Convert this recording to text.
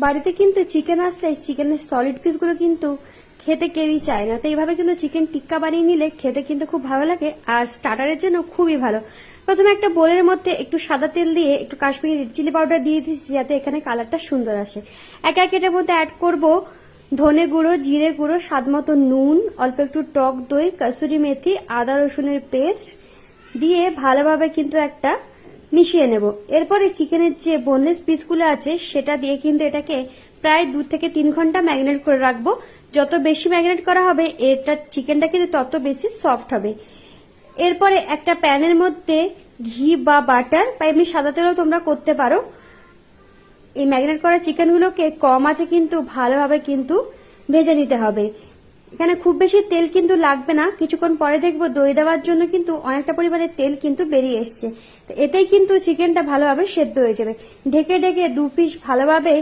বাড়িতে কিন্তু চিকেন আসলে চিকেনের সলিড পিসগুলো কিন্তু খেতে কেউই চায় না, তো এইভাবে কিন্তু চিকেন টিক্কা বানিয়ে নিলে খেতে কিন্তু খুব ভালো লাগে আর স্টার্টারের জন্য খুবই ভালো। প্রথমে একটা বোলের মধ্যে একটু সাদা তেল দিয়ে একটু কাশ্মীরি রেড চিলি পাউডার দিয়ে দিচ্ছি যাতে এখানে কালারটা সুন্দর আসে। একে একে এটার মধ্যে অ্যাড করব ধনে গুঁড়ো, জিরে গুঁড়ো, স্বাদ মতো নুন, অল্প একটু টক দই, কসুরি মেথি, আদা রসুনের পেস্ট দিয়ে ভালোভাবে কিন্তু একটা মিশিয়ে নেব। এরপরে চিকেনের যে বোনলেস পিসগুলো আছে সেটা দিয়ে কিন্তু এটাকে প্রায় 2 থেকে 3 ঘন্টা ম্যারিনেট করে রাখবো। যত বেশি ম্যারিনেট করা হবে এটা চিকেনটা কিন্তু তত বেশি সফট হবে। এরপরে একটা প্যানের মধ্যে ঘি বা বাটার বা এমনি সাদা তেলও তোমরা করতে পারো, এই ম্যারিনেট করা চিকেনগুলোকে কম আছে কিন্তু ভালোভাবে কিন্তু ভেজে নিতে হবে। এখানে খুব বেশি তেল কিন্তু লাগবে না, কিছুক্ষণ পরে দেখবো দই দেওয়ার জন্য কিন্তু অনেকটা পরিমাণে তেল কিন্তু বেরিয়ে এসছে। তো এতেই কিন্তু চিকেনটা ভালোভাবে সেদ্ধ হয়ে যাবে। ঢেকে ঢেকে 2 পিস ভালোভাবে